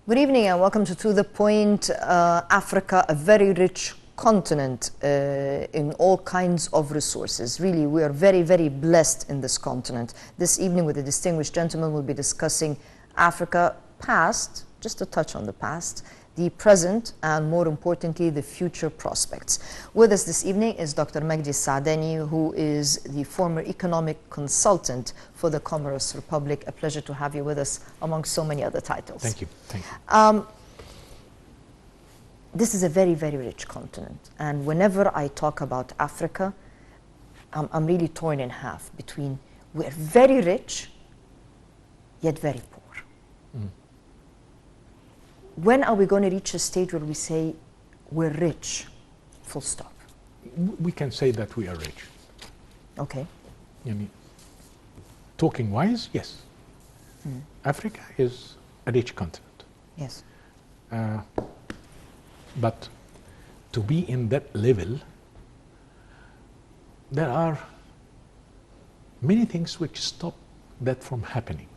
Good evening and welcome to The Point. Africa, a very rich continent in all kinds of resources. Really, we are very, very blessed in this continent. This evening with a distinguished gentleman, we'll be discussing Africa past, just a touch on the past, the present, and more importantly, the future prospects. With us this evening is Dr. Mejdi السعدني, who is the former economic consultant for the Comoros Republic. A pleasure to have you with us among so many other titles. Thank you. Thank you. This is a very, very rich continent. And whenever I talk about Africa, I'm really torn in half between we're very rich, yet very poor. When are we going to reach a stage where we say we're rich, full stop? We can say that we are rich. Okay. I mean, talking wise, yes. Africa is a rich continent. Yes. But to be in that level, there are many things which stop that from happening.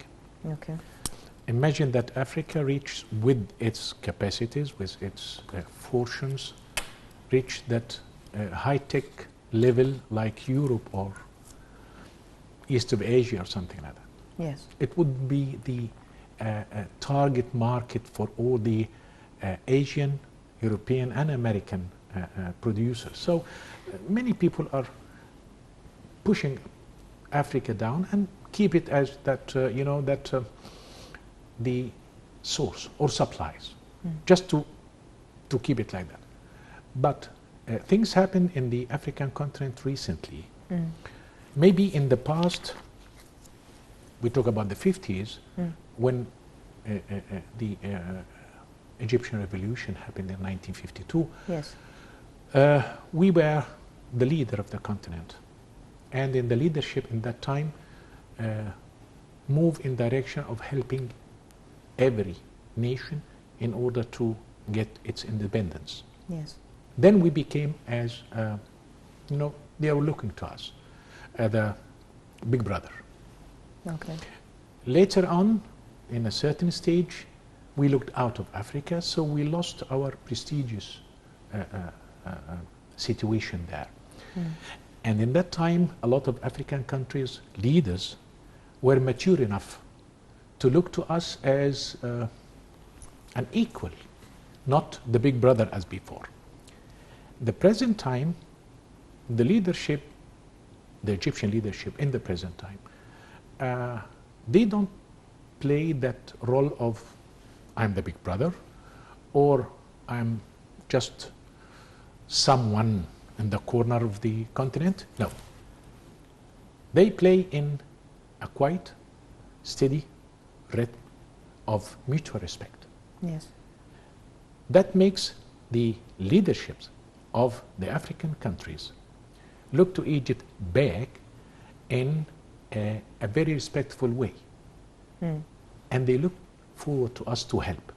Okay. Imagine that Africa reached, with its capacities, with its fortunes, reached that high-tech level like Europe or East of Asia or something like that. Yes. It would be the target market for all the Asian, European and American producers. So many people are pushing Africa down and keep it as that, the source or supplies, just to keep it like that. But things happened in the African continent recently. Maybe in the past, we talk about the 50s, when the Egyptian revolution happened in 1952. Yes. We were the leader of the continent. And in the leadership in that time, move in direction of helping every nation in order to get its independence. Yes. Then we became as, they were looking to us, the big brother. Okay. Later on, in a certain stage, we looked out of Africa, so we lost our prestigious situation there. And in that time, a lot of African countries' leaders were mature enough to look to us as an equal, not the big brother as before. The present time, the leadership, the Egyptian leadership in the present time, they don't play that role of I'm the big brother or I'm just someone in the corner of the continent. No. They play in a quite steady rhythm of mutual respect. Yes. That makes the leaderships of the African countries look to Egypt back in a very respectful way. And they look forward to us to help.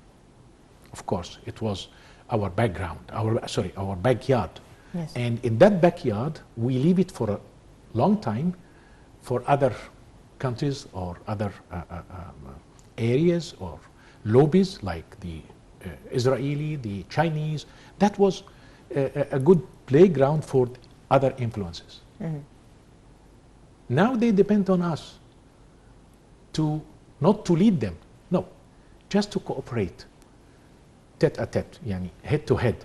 Of course, it was our background, our backyard. Yes. And in that backyard, we leave it for a long time for other countries or other areas or lobbies like the Israeli, the Chinese. That was a good playground for other influences. Now they depend on us to not to lead them, no, just to cooperate, tete-a-tete, head to head.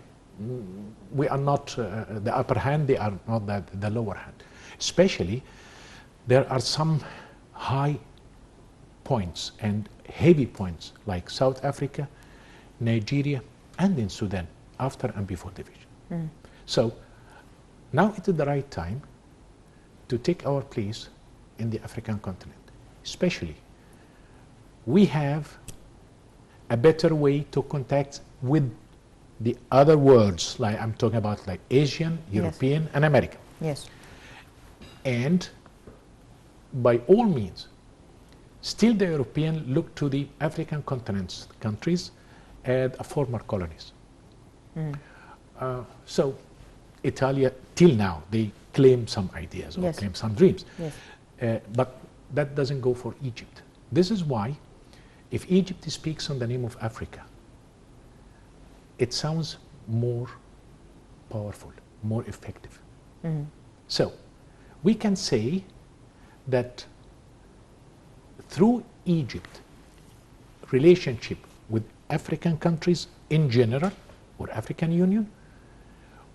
We are not the upper hand, they are not the lower hand. Especially, there are some high points and heavy points like South Africa, Nigeria, and in Sudan, after and before division. So now it is the right time to take our place in the African continent. Especially, we have a better way to contact with the other worlds, like I'm talking about like Asian, European, and American. Yes. And by all means, still the European look to the African continent's countries as former colonies. So Italia, till now, they claim some ideas or claim some dreams. Yes. But that doesn't go for Egypt. This is why, if Egypt speaks on the name of Africa, it sounds more powerful, more effective. So we can say that through Egypt, relationship with African countries in general, or African Union,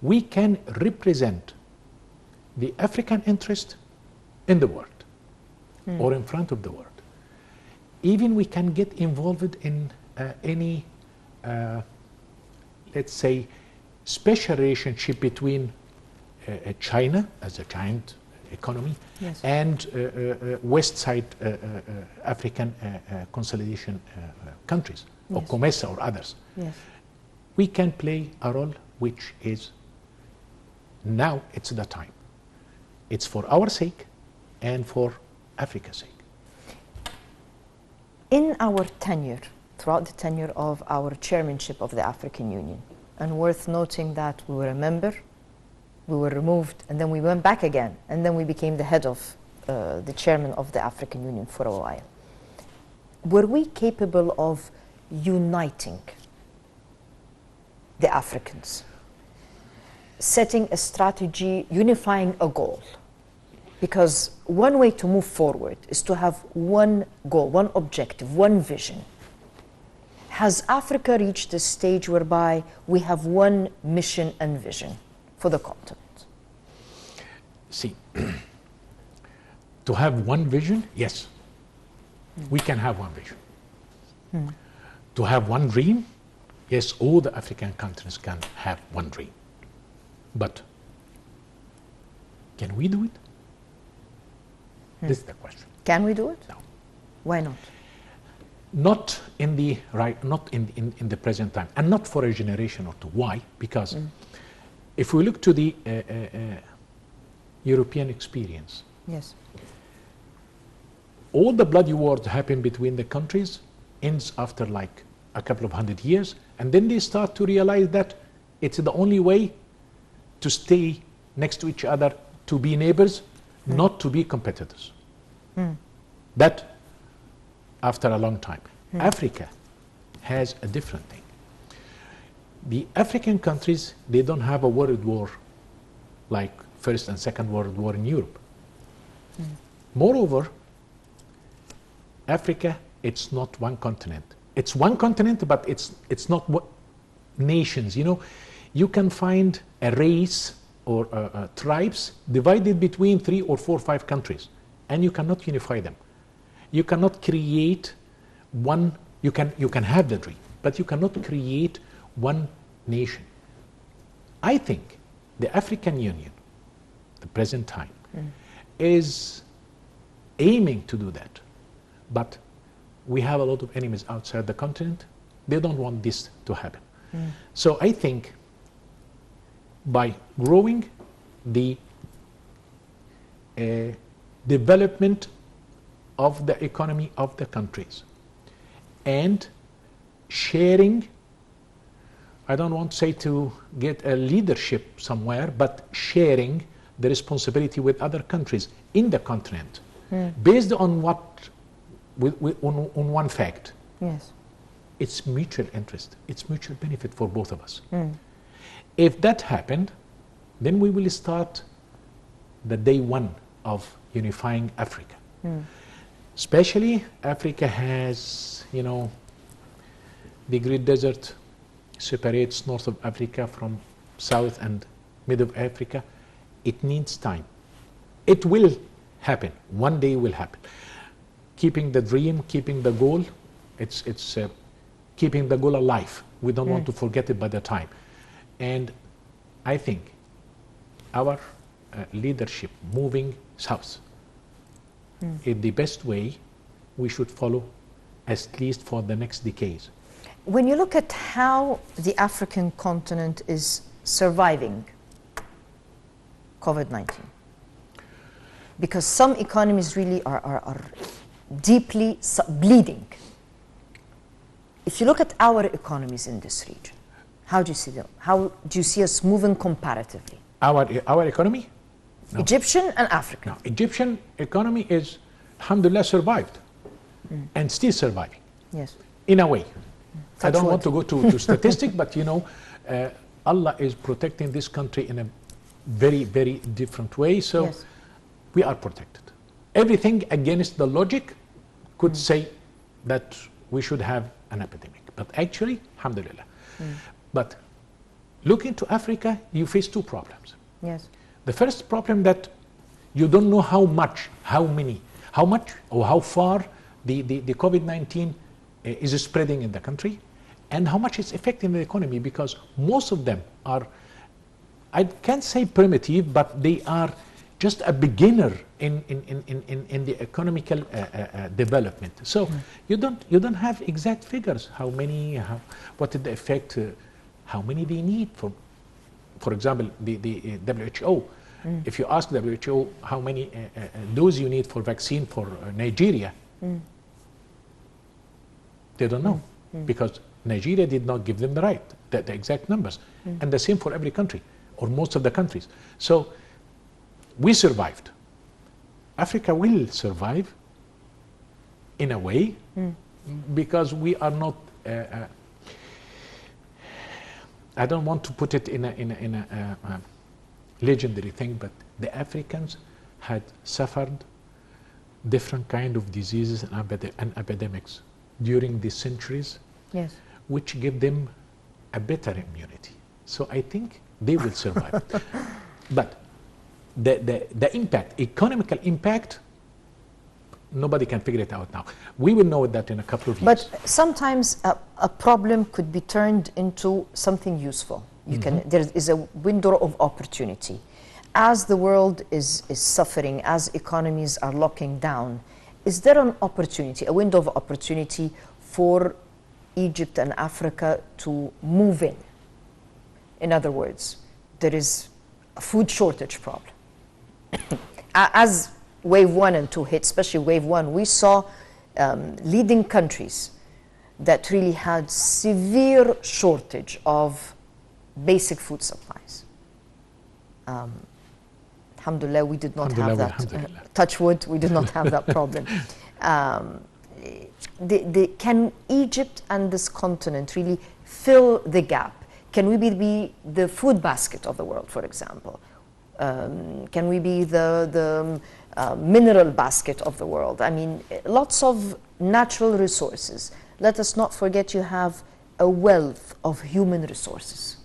we can represent the African interest in the world, or in front of the world. Even we can get involved in any, let's say, special relationship between China as a giant economy, yes, and West side African consolidation countries, or yes, COMESA or others. yes, We can play a role which is, now it's the time. It's for our sake and for Africa's sake. In our tenure, throughout the tenure of our chairmanship of the African Union, and worth noting that we were a member, we were removed, and then we went back again, and then we became the head of the chairman of the African Union for a while. Were we capable of uniting the Africans, setting a strategy, unifying a goal? Because one way to move forward is to have one goal, one objective, one vision. Has Africa reached a stage whereby we have one mission and vision for the continent? See, to have one vision, yes, we can have one vision. To have one dream, yes, all the African countries can have one dream. But can we do it? This is the question. Can we do it? No. Why not? Not in the not in the present time, and not for a generation or two. Why? Because if we look to the European experience, Yes. all the bloody wars that happen between the countries ends after like a couple of 100 years, and then they start to realize that it's the only way to stay next to each other, to be neighbors, not to be competitors. That after a long time. Africa has a different thing. The African countries, they don't have a world war like First and Second World War in Europe. Moreover, Africa, it's not one continent. It's one continent, but it's not nations. You know, you can find a race or tribes divided between 3 or 4 or 5 countries, and you cannot unify them. You cannot create one. You can have the dream, but you cannot create one nation. I think the African Union, the present time, is aiming to do that, but we have a lot of enemies outside the continent. They don't want this to happen. So I think by growing the development of the economy of the countries and sharing, I don't want to say to get a leadership somewhere, but sharing the responsibility with other countries in the continent based on what, on one fact. Yes. It's mutual interest. It's mutual benefit for both of us. If that happened, then we will start the day one of unifying Africa. Especially Africa has, you know, the Great Desert separates north of Africa from south and mid of Africa. It needs time. It will happen. One day will happen. Keeping the dream, keeping the goal, it's keeping the goal alive. We don't want to forget it by the time. And I think our leadership moving south is the best way we should follow, at least for the next decades. When you look at how the African continent is surviving COVID-19, because some economies really are deeply bleeding. If you look at our economies in this region, how do you see them? How do you see us moving comparatively? Our economy? No. Egyptian and African. No, Egyptian economy is, alhamdulillah, survived and still surviving. Yes. In a way. I don't want to go to statistic, but Allah is protecting this country in a very, very different way. So we are protected. Everything against the logic could say that we should have an epidemic. But actually, alhamdulillah. But looking to Africa, you face two problems. Yes. The first problem that you don't know how much or how far the COVID-19 is spreading in the country, and how much it's affecting the economy, because most of them are, I can't say primitive, but they are just a beginner in the economical development. So you don't have exact figures. How many? What did the effect? How many they need? For example, the WHO. If you ask WHO how many doses you need for vaccine for Nigeria, they don't know, because Nigeria did not give them the exact numbers. And the same for every country, or most of the countries. So we survived. Africa will survive in a way, because we are not, I don't want to put it in a legendary thing, but the Africans had suffered different kind of diseases and epidemics during the centuries, which give them a better immunity. So I think they will survive. But the impact, economical impact, nobody can figure it out now. We will know that in a couple of years. But sometimes a problem could be turned into something useful. There is a window of opportunity. As the world is suffering, as economies are locking down, is there an opportunity, a window of opportunity for Egypt and Africa to move in? In other words, there is a food shortage problem. As wave 1 and 2 hit, especially wave 1, we saw leading countries that really had severe shortage of basic food supplies. Alhamdulillah, we did not have that. Touch wood, we did not have that problem. Can Egypt and this continent really fill the gap? Can we be the food basket of the world, for example? Can we be the mineral basket of the world? I mean, lots of natural resources. Let us not forget you have a wealth of human resources.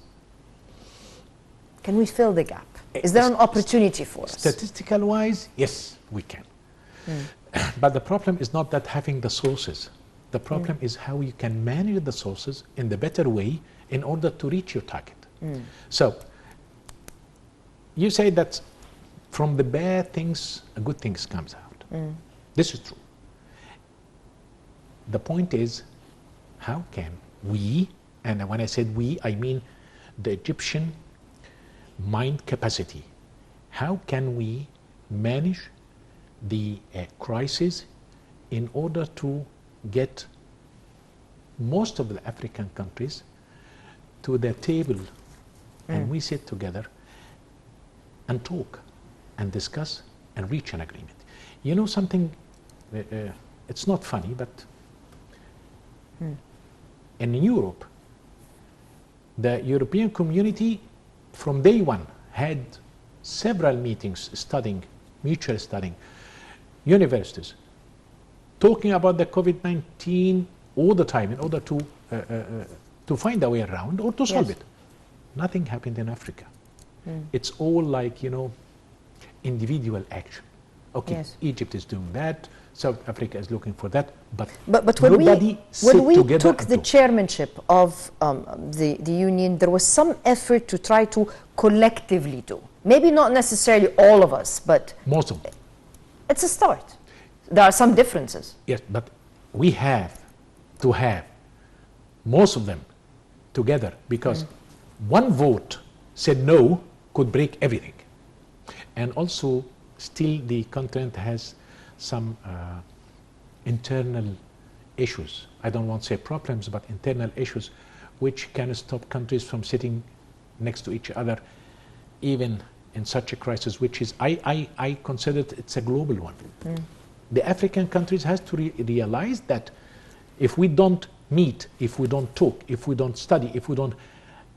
Can we fill the gap? Is there an opportunity for us? Statistical wise, yes, we can. But the problem is not that having the sources. The problem is how you can manage the sources in the better way in order to reach your target. So you say that from the bad things, good things comes out. This is true. The point is, how can we, and when I said we, I mean the Egyptian mind capacity, how can we manage the crisis in order to get most of the African countries to the table and we sit together and talk and discuss and reach an agreement. You know something, it's not funny, but in Europe, the European community from day one had several meetings mutual studying, universities, talking about the COVID-19 all the time in order to find a way around or to solve it. Nothing happened in Africa. It's all like, individual action. Okay, Egypt is doing that, South Africa is looking for that, but when we took the chairmanship of the union, there was some effort to try to collectively do. Maybe not necessarily all of us, but most of them. It's a start. There are some differences. Yes, but we have to have most of them together, because one vote said no could break everything. And also, still the continent has some internal issues. I don't want to say problems, but internal issues which can stop countries from sitting next to each other, even in such a crisis, which is, I consider it's a global one. The African countries has to realize that if we don't meet, if we don't talk, if we don't study, if we don't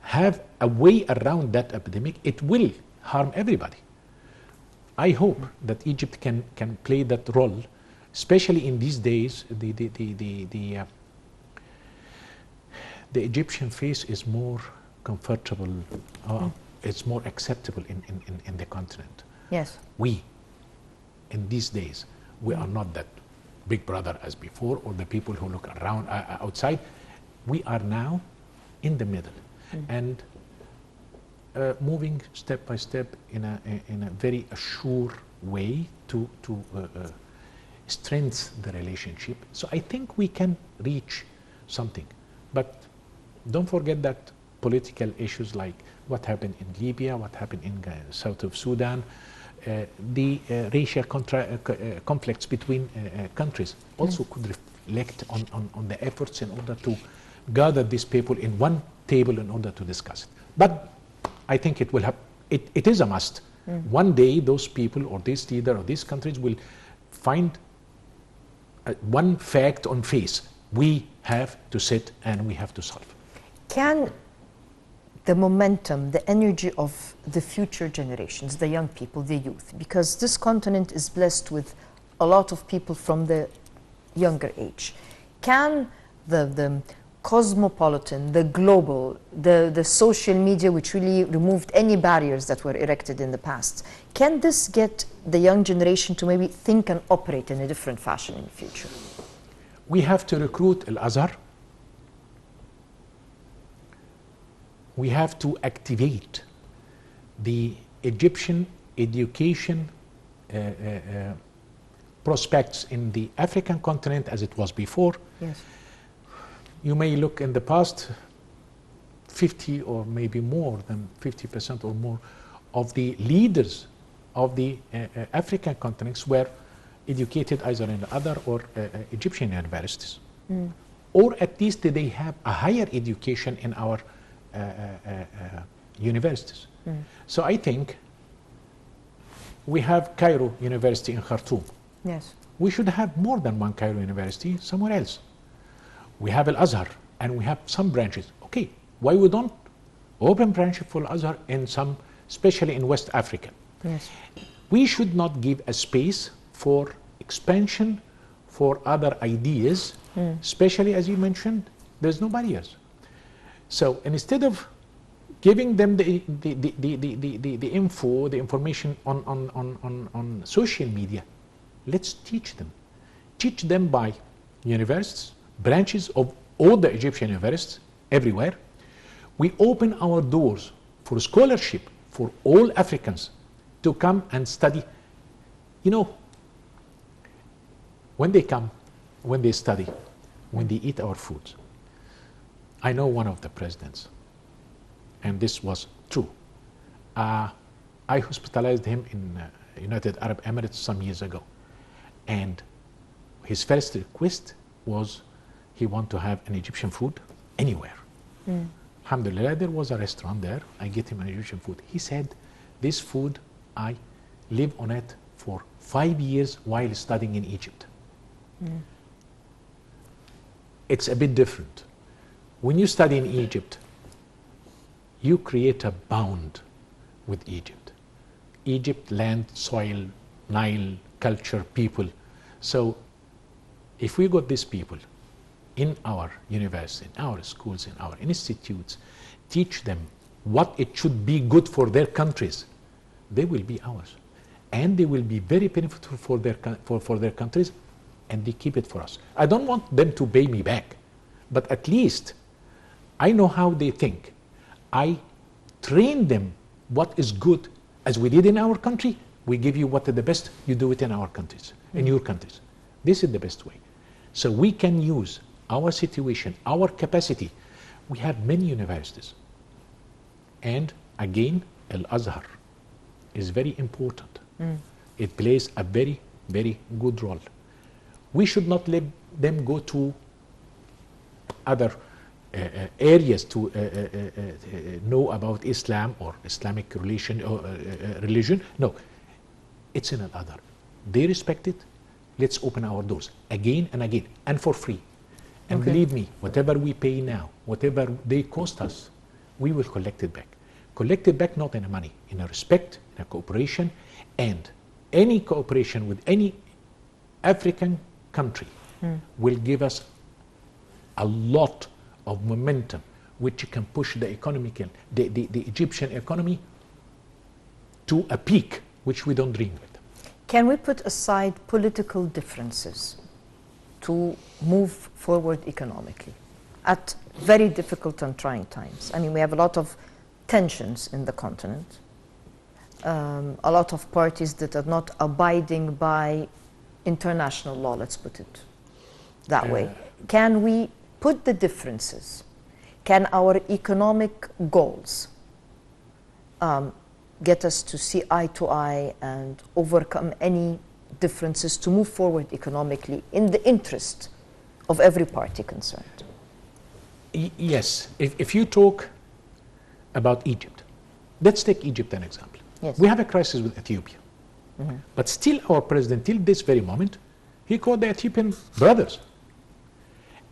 have a way around that epidemic, it will harm everybody. I hope that Egypt can play that role, especially in these days. The Egyptian face is more comfortable, it's more acceptable in the continent. Yes. We, in these days, we are not that big brother as before, or the people who look around outside. We are now in the middle, and moving step by step in a very assured way to strengthen the relationship. So I think we can reach something, but don't forget that political issues like what happened in Libya, what happened in south of Sudan, the racial conflicts between countries also could reflect on the efforts in order to gather these people in one table in order to discuss it. But I think it will have, it is a must. One day those people or this leader or these countries will find one fact on face. We have to sit and we have to solve. Can the momentum, the energy of the future generations, the young people, the youth, because this continent is blessed with a lot of people from the younger age, can the cosmopolitan, the global, the social media, which really removed any barriers that were erected in the past, can this get the young generation to maybe think and operate in a different fashion in the future? We have to recruit Al-Azhar. We have to activate the Egyptian education prospects in the African continent as it was before. Yes. You may look in the past, 50 or maybe more than 50% or more of the leaders of the African continents were educated either in other or Egyptian universities. Or at least they have a higher education in our universities. So I think we have Cairo University in Khartoum. Yes. We should have more than one Cairo University somewhere else. We have Al-Azhar and we have some branches. Okay, why we don't open branches for Al-Azhar in some, especially in West Africa? Yes. We should not give a space for expansion for other ideas, especially as you mentioned, there's no barriers. So instead of giving them the info, the information on social media, let's teach them. Teach them by universities, branches of all the Egyptian universities everywhere. We open our doors for scholarship for all Africans to come and study. You know, when they come, when they study, when they eat our food. I know one of the presidents, and this was true. I hospitalized him in United Arab Emirates some years ago, and his first request was he wanted to have an Egyptian food anywhere. Alhamdulillah, there was a restaurant there. I get him an Egyptian food. He said, this food, I live on it for 5 years while studying in Egypt. It's a bit different. When you study in Egypt, you create a bond with Egypt. Egypt, land, soil, Nile, culture, people. So if we got these people in our university, in our schools, in our institutes, teach them what it should be good for their countries, they will be ours. And they will be very beneficial for their countries, and they keep it for us. I don't want them to pay me back, but at least I know how they think. I train them what is good. As we did in our country, we give you what is the best, you do it in our countries, in your countries. This is the best way. So we can use our situation, our capacity. We have many universities. And again, Al-Azhar is very important. It plays a very, very good role. We should not let them go to other areas to know about Islam or Islamic religion. No, it's in Al-Azhar. They respect it. Let's open our doors again and again, and for free. And Okay. believe me, whatever we pay now, whatever they cost us, we will collect it back. Collect it back not in money, in a respect, in a cooperation, and any cooperation with any African country will give us a lot of momentum, which can push the the Egyptian economy to a peak which we don't dream with. Can we put aside political differences to move forward economically at very difficult and trying times? I mean, we have a lot of tensions in the continent, a lot of parties that are not abiding by international law, let's put it that way. Can we put the differences? Can our economic goals get us to see eye to eye and overcome any differences to move forward economically in the interest of every party concerned? Yes, if you talk about Egypt, let's take Egypt an example. Yes. We have a crisis with Ethiopia, but still our president, till this very moment, he called the Ethiopian brothers.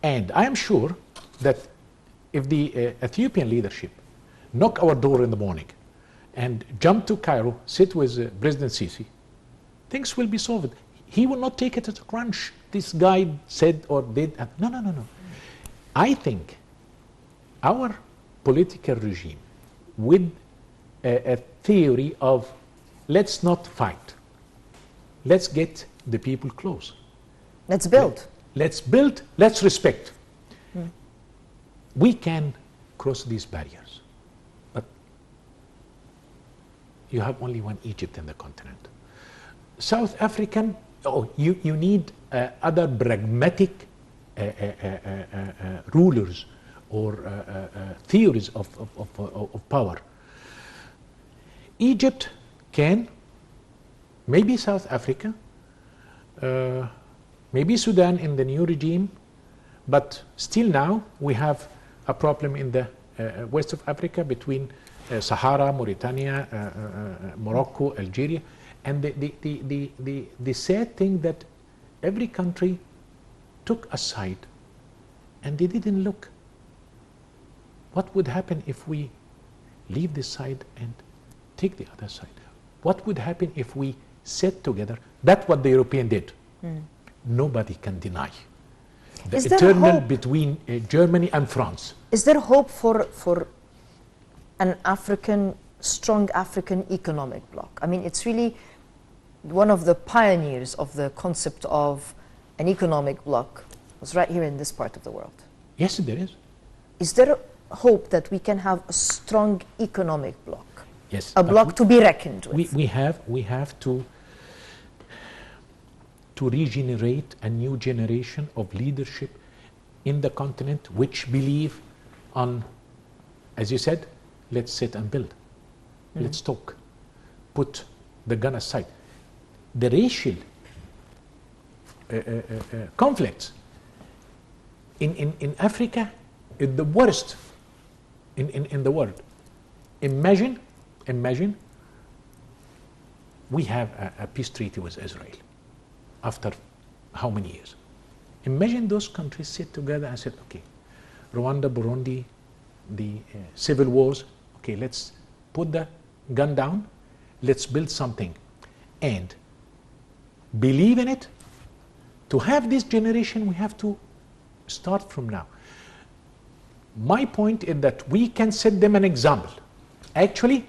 And I am sure that if the Ethiopian leadership knock our door in the morning and jump to Cairo, sit with President Sisi, things will be solved. He will not take it as a crunch. This guy said or did. No. I think our political regime with a theory of let's not fight, let's get the people close. Let's build. Let's build, let's respect. We can cross these barriers, but you have only one Egypt in the continent. South African, you need other pragmatic rulers or theories of power. Egypt can, maybe South Africa, maybe Sudan in the new regime, but still now we have a problem in the west of Africa between Sahara, Mauritania, Morocco, Algeria. And the sad thing that every country took a side and they didn't look. What would happen if we leave this side and take the other side? What would happen if we sat together? That's what the European did. Nobody can deny. The Is there eternal hope? between Germany and France. Is there hope for an African, strong African economic bloc? I mean, it's really one of the pioneers of the concept of an economic bloc was right here in this part of the world. Yes, there is. Is there hope that we can have a strong economic bloc? Yes. A but bloc to be reckoned with? we have to regenerate a new generation of leadership in the continent which believe on, as you said, let's sit and build. Let's talk. Put the gun aside. The racial conflicts in Africa is the worst in the world. Imagine we have a peace treaty with Israel after how many years? Imagine those countries sit together and said, okay, Rwanda, Burundi, the civil wars, okay, let's put the gun down, let's build something and believe in it. To have this generation, we have to start from now. My point is that we can set them an example. Actually,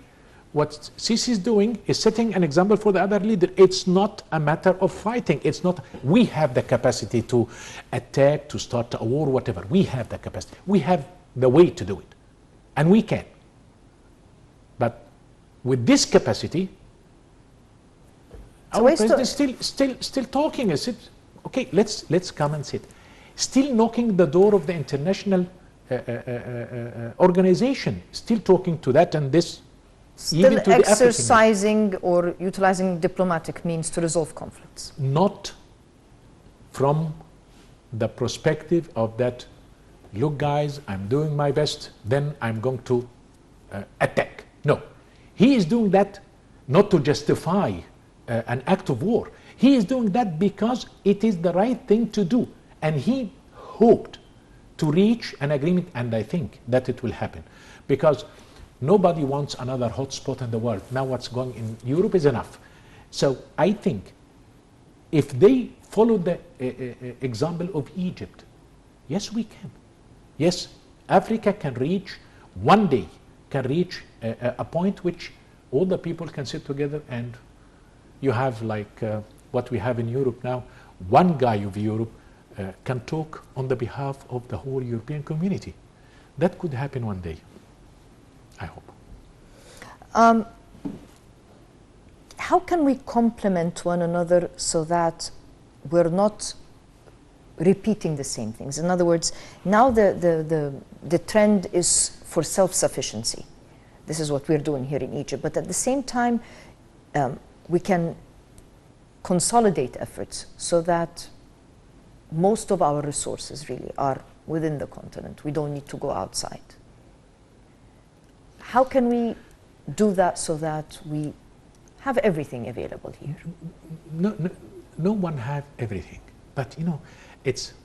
what Sisi is doing is setting an example for the other leader. It's not a matter of fighting. It's not, we have the capacity to attack, to start a war, whatever. We have the capacity. We have the way to do it. And we can. But with this capacity, So our we're president is still talking. I said, okay, let's come and sit. Still knocking the door of the international organization. Still talking to that and this. Still exercising or utilizing diplomatic means to resolve conflicts? Not from the perspective of that, look guys, I'm doing my best, then I'm going to attack. No. He is doing that not to justify an act of war. He is doing that because it is the right thing to do. And he hoped to reach an agreement, and I think that it will happen, because nobody wants another hotspot in the world. Now what's going in Europe is enough. So I think if they follow the example of Egypt, yes, we can. Yes, Africa can reach, one day, can reach a point which all the people can sit together, and you have like what we have in Europe now, one guy of Europe can talk on the behalf of the whole European community. That could happen one day, I hope. How can we complement one another so that we're not repeating the same things? In other words, now the trend is for self-sufficiency. This is what we're doing here in Egypt. But at the same time, we can consolidate efforts so that most of our resources really are within the continent. We don't need to go outside. How can we do that so that we have everything available here? No one have everything. But you know,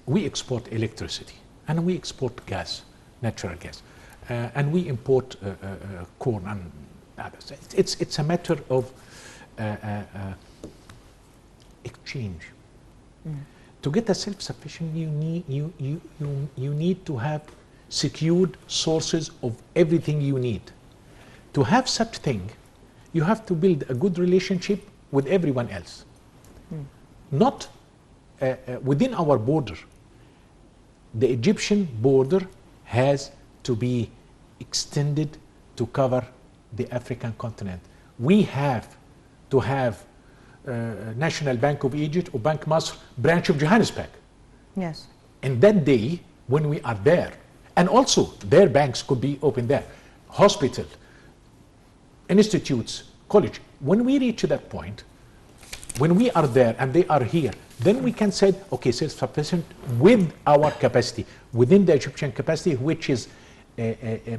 we export electricity and we export gas, natural gas, and we import corn and others. It's a matter of exchange. To get a self-sufficient, you need to have secured sources of everything you need. To have such thing, you have to build a good relationship with everyone else. Not within our border. The Egyptian border has to be extended to cover the African continent. We have to have National Bank of Egypt or Bank Masr branch of Johannesburg. Yes. And that day, when we are there, and also their banks could be open there, hospital, institutes, college. When we reach that point, when we are there and they are here, then we can say, okay, self-sufficient with our capacity, within the Egyptian capacity, which is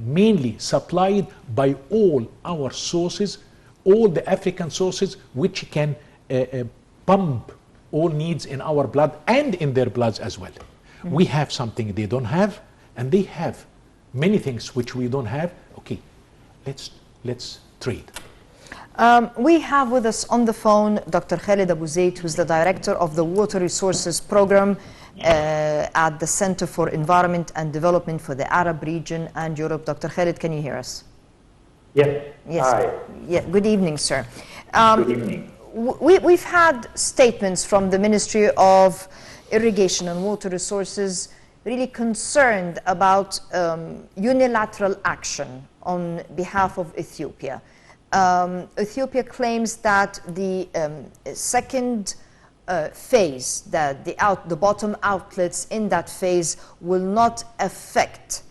mainly supplied by all our sources, all the African sources, which can pump all needs in our blood and in their bloods as well. We have something they don't have, and they have many things which we don't have. Okay, let's trade. We have with us on the phone Dr. Khalid Abu Zaid, who's the director of the Water Resources Program at the Center for Environment and Development for the Arab region and Europe. Dr. Khalid, can you hear us? Yes. Yes. Hi. Yeah. Good evening, sir. Good evening. We've had statements from the Ministry of Irrigation and Water Resources really concerned about unilateral action on behalf of Ethiopia. Ethiopia claims that the second phase, that the bottom outlets in that phase will not affect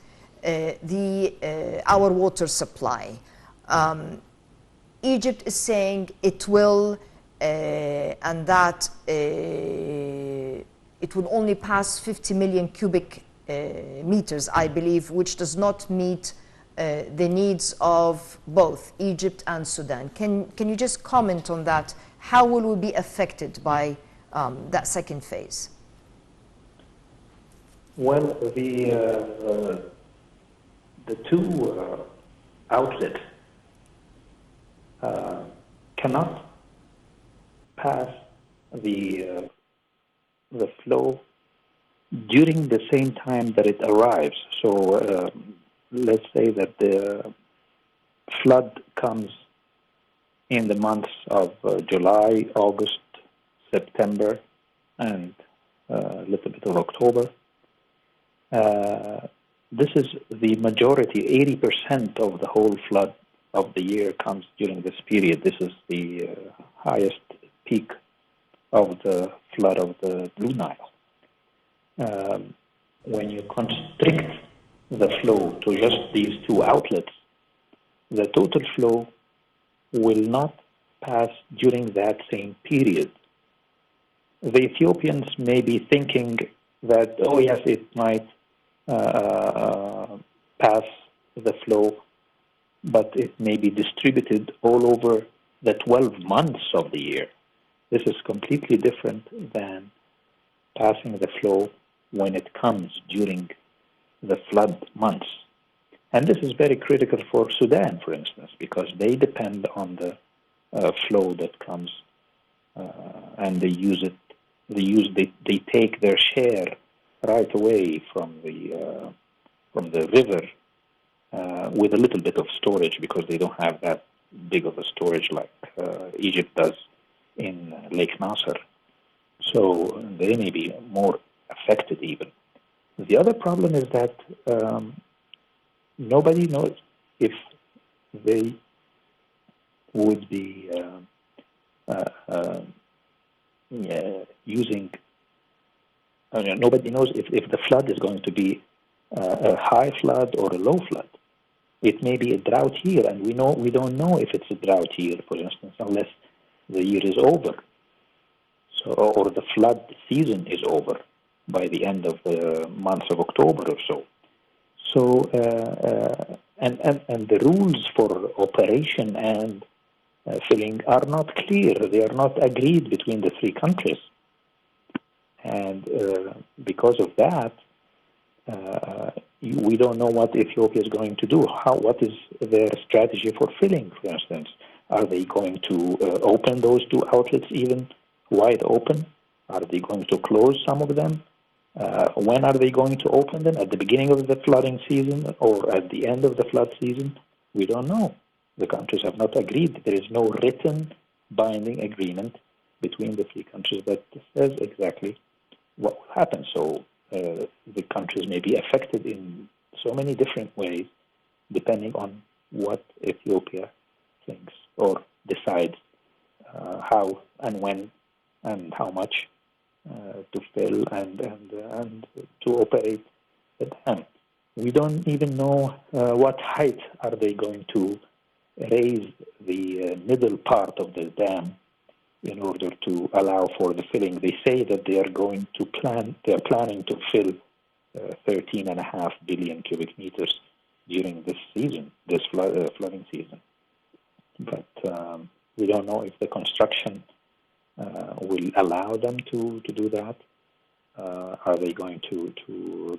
our water supply. Egypt is saying it will, and that it will only pass 50 million cubic meters, I believe, which does not meet the needs of both Egypt and Sudan. Can you just comment on that? How will we be affected by that second phase? Well, the two outlets cannot pass the flow during the same time that it arrives. So let's say that the flood comes in the months of July, August, September, and a little bit of October. This is the majority, 80% of the whole flood of the year comes during this period. This is the highest peak of the flood of the Blue Nile. When you constrict the flow to just these two outlets, the total flow will not pass during that same period. The Ethiopians may be thinking that, oh yes, it might pass the flow, but it may be distributed all over the 12 months of the year. This is completely different than passing the flow when it comes during the flood months. And this is very critical for Sudan, for instance, because they depend on the flow that comes, and they use it. They take their share right away from the river with a little bit of storage, because they don't have that big of a storage like Egypt does in Lake Nasser. So they may be more affected even. The other problem is that nobody knows if they would be using, nobody knows if the flood is going to be a high flood or a low flood. It may be a drought year, and we don't know if it's a drought year, for instance, unless the year is over. So, or the flood season is over by the end of the month of October or so. So, and the rules for operation and filling are not clear. They are not agreed between the three countries. And because of that, we don't know what Ethiopia is going to do. What is their strategy for filling, for instance? Are they going to open those two outlets even wide open? Are they going to close some of them? When are they going to open them? At the beginning of the flooding season or at the end of the flood season? We don't know. The countries have not agreed. There is no written binding agreement between the three countries that says exactly what will happen. So the countries may be affected in so many different ways depending on what Ethiopia thinks or decides how and when and how much to fill and to operate the dam. We don't even know what height are they going to raise the middle part of the dam in order to allow for the filling. They say that they are planning to fill 13.5 billion cubic meters during this season, this flooding season. But we don't know if the construction will allow them to do that. Are they going to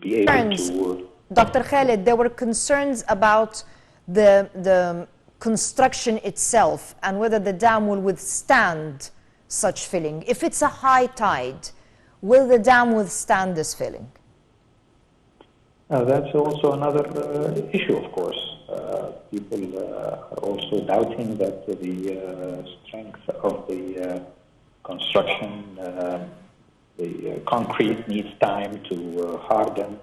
be able to... Dr. Khalid, there were concerns about the construction itself and whether the dam will withstand such filling. If it's a high tide, will the dam withstand this filling? That's also another issue, of course. People are also doubting that the strength of the construction, the concrete needs time to harden.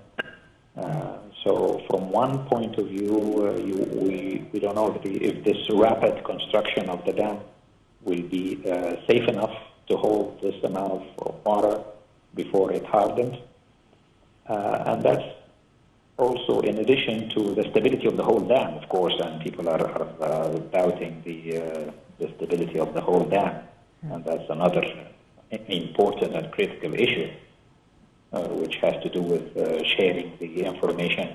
So from one point of view, we don't know if this rapid construction of the dam will be safe enough to hold this amount of water before it hardens. And that's also in addition to the stability of the whole dam, of course, and people are doubting the stability of the whole dam. And that's another important and critical issue, which has to do with sharing the information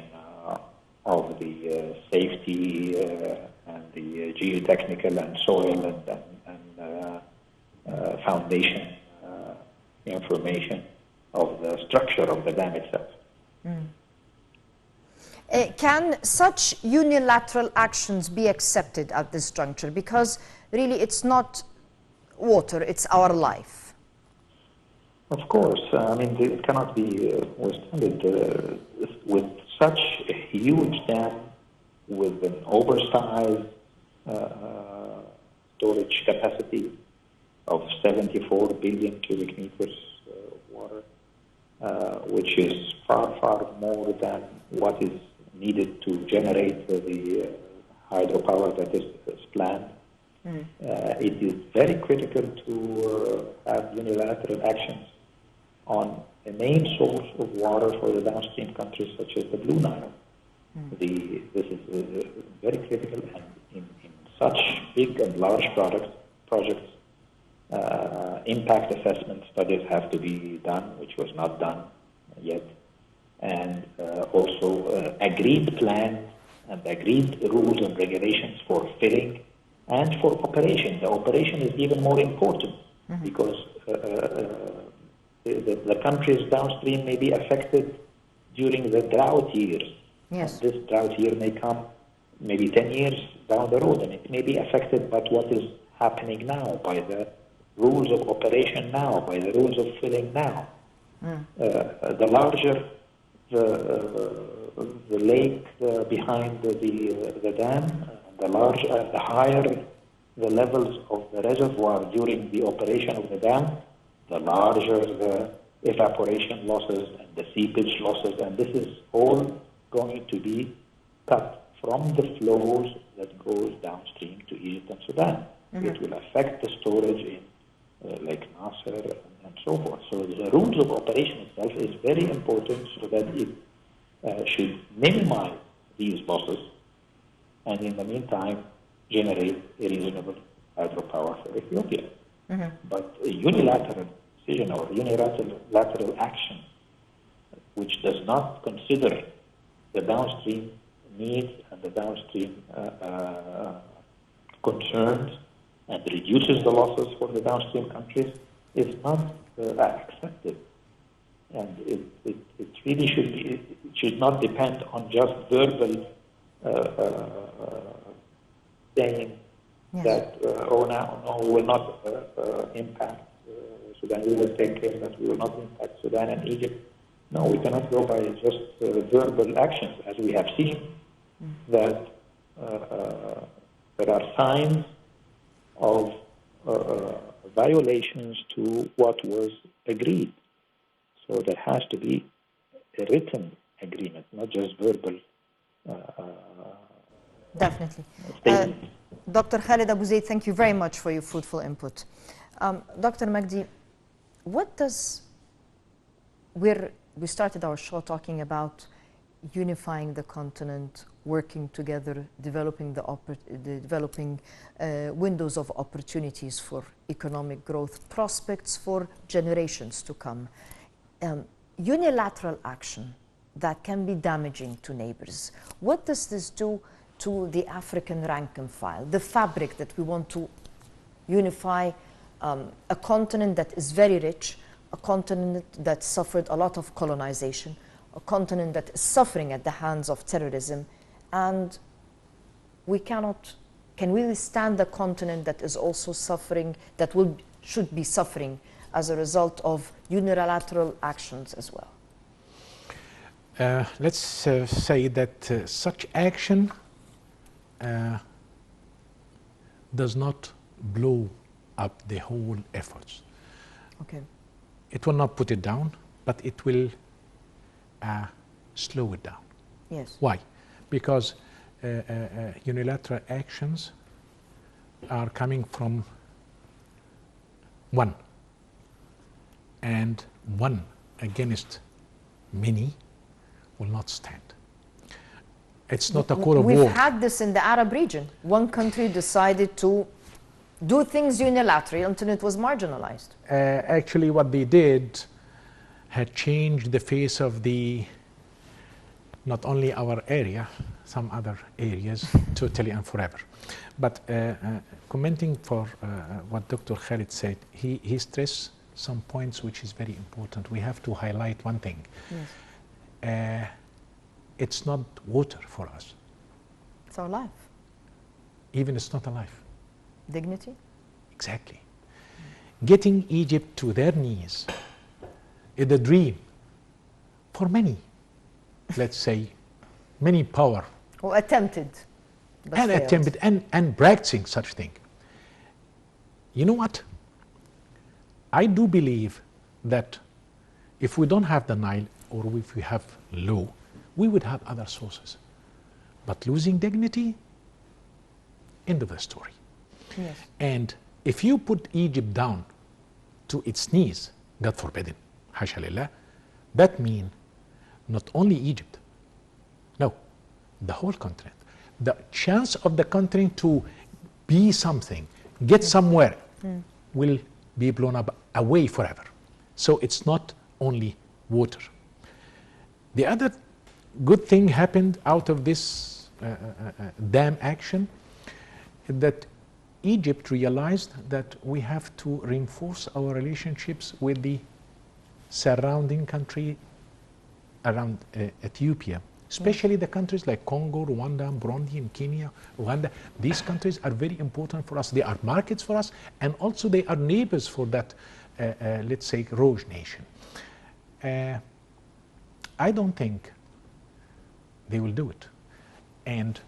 of the safety and the geotechnical and soil and foundation information of the structure of the dam itself. Can such unilateral actions be accepted at this juncture? Because really it's not water, it's our life. Of course. I mean, it cannot be withstood with such a huge dam with an oversized storage capacity of 74 billion cubic meters of water, which is far, far more than what is needed to generate the hydropower that is planned. It is very critical to have unilateral actions on a main source of water for the downstream countries such as the Blue Nile. This is very critical, and in such big and large projects, impact assessment studies have to be done, which was not done yet, and also agreed plans and agreed rules and regulations for filling and for operation. The operation is even more important because the countries downstream may be affected during the drought years. Yes. And this drought year may come maybe 10 years down the road, and it may be affected by what is happening now, by the rules of operation now, by the rules of filling now. The larger the lake behind the dam, the higher the levels of the reservoir during the operation of the dam, the larger the evaporation losses and the seepage losses, and this is all going to be cut from the flows that goes downstream to Egypt and Sudan. It will affect the storage in Lake Nasser and so forth. So the rules of operation itself is very important so that it should minimize these losses and in the meantime generate a reasonable hydropower for Ethiopia. But a unilateral decision or unilateral action which does not consider the downstream needs and the downstream concerns and reduces the losses for the downstream countries is not accepted. And it really should not depend on just verbal saying that, no, we will not impact Sudan, we will take care that we will not impact Sudan and Egypt. No, we cannot go by just verbal actions, as we have seen that there are signs of violations to what was agreed. So there has to be a written agreement, not just verbal. Definitely. Dr. Khalid Abu Zaid, thank you very much for your fruitful input. Dr. Mejdi, we started our show talking about unifying the continent, working together, developing windows of opportunities for economic growth, prospects for generations to come. Unilateral action that can be damaging to neighbors. What does this do to the African rank and file, the fabric that we want to unify, a continent that is very rich, a continent that suffered a lot of colonization, a continent that is suffering at the hands of terrorism, and can we withstand the continent that is also suffering, that should be suffering as a result of unilateral actions as well? Let's say that such action does not blow up the whole efforts. Okay. It will not put it down, but it will slow it down. Yes. Why? Because unilateral actions are coming from one, and one against many will not stand. It's not a call of war. We've had this in the Arab region. One country decided to do things unilaterally until it was marginalized. Actually, what they did had changed the face of not only our area, some other areas, totally and forever. But commenting for what Dr. Khalid said, he stressed some points which is very important. We have to highlight one thing. Yes. It's not water for us. It's our life. Even it's not a life. Dignity? Exactly. Getting Egypt to their knees is a dream for many, let's say, many power. Who attempted. And attempted and practicing such thing. You know what? I do believe that if we don't have the Nile or if we have low, we would have other sources. But losing dignity, end of the story. Yes. And if you put Egypt down to its knees, God forbid, hasha lillah, that means not only Egypt, no, the whole continent. The chance of the continent to be something, get somewhere, will be blown up away forever. So it's not only water. The other good thing happened out of this dam action, that Egypt realized that we have to reinforce our relationships with the surrounding country around Ethiopia, especially the countries like Congo, Rwanda, Burundi, and Kenya, Uganda. These countries are very important for us. They are markets for us, and also they are neighbors for that, let's say, Rouge nation. I don't think they will do it. And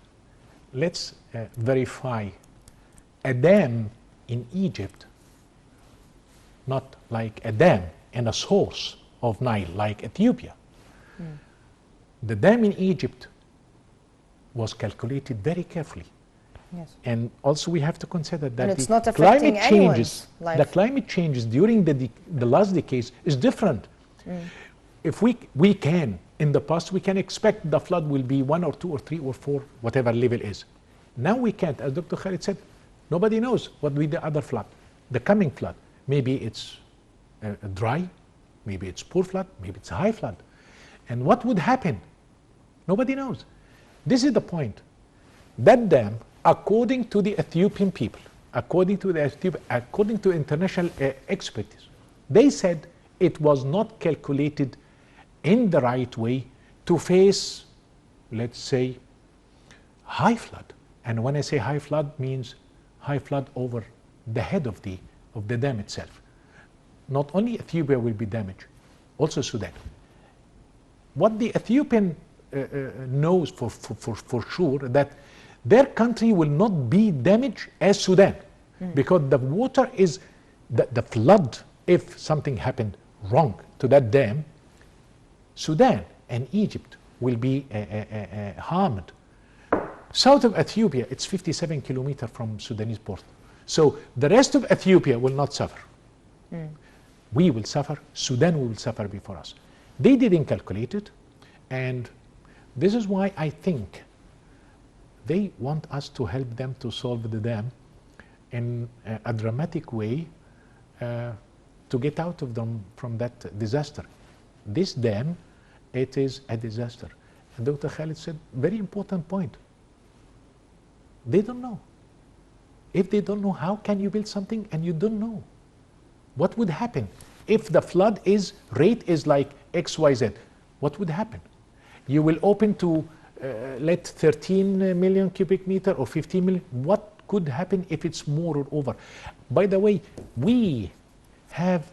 let's verify a dam in Egypt, not like a dam and a source of Nile like Ethiopia. The dam in Egypt was calculated very carefully. Yes. And also we have to consider that it's not affecting anyone's life. The climate changes during the last decades is different. If we can, in the past, we can expect the flood will be 1 or 2 or 3 or 4, whatever level is. Now we can't. As Dr. Khalid said, nobody knows what will be the other flood, the coming flood. Maybe it's dry, maybe it's poor flood, maybe it's a high flood. And what would happen? Nobody knows. This is the point. That dam, according to the Ethiopian people, according to international experts, they said it was not calculated in the right way to face, let's say, high flood. And when I say high flood, means high flood over the head of the dam itself. Not only Ethiopia will be damaged, also Sudan. What the Ethiopian knows for sure that their country will not be damaged as Sudan, because the water is the flood. If something happened wrong to that dam, Sudan and Egypt will be harmed. South of Ethiopia, it's 57 kilometers from Sudanese port. So the rest of Ethiopia will not suffer. We will suffer, Sudan will suffer before us. They didn't calculate it, and this is why I think they want us to help them to solve the dam in a dramatic way to get out of them from that disaster. This dam, it is a disaster. And Dr. Khalid said, very important point. They don't know. If they don't know, how can you build something and you don't know? What would happen if the flood rate is like XYZ? What would happen? You will open to let 13 million cubic meter or 15 million. What could happen if it's more or over? By the way, we have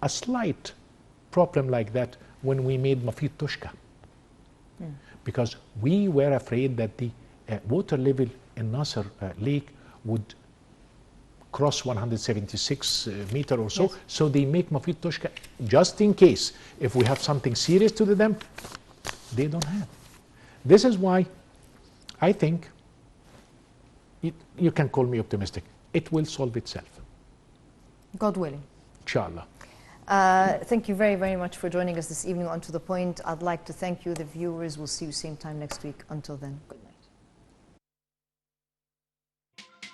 a slight problem like that when we made Mafid Tushka. Because we were afraid that the water level in Nasser Lake would cross 176 meter or so. Yes. So they make Mafid Tushka just in case if we have something serious to the dam, they don't have. This is why I think you can call me optimistic. It will solve itself. God willing. Inshallah. Thank you very, very much for joining us this evening on To The Point. I'd like to thank you, the viewers. We'll see you same time next week. Until then, good.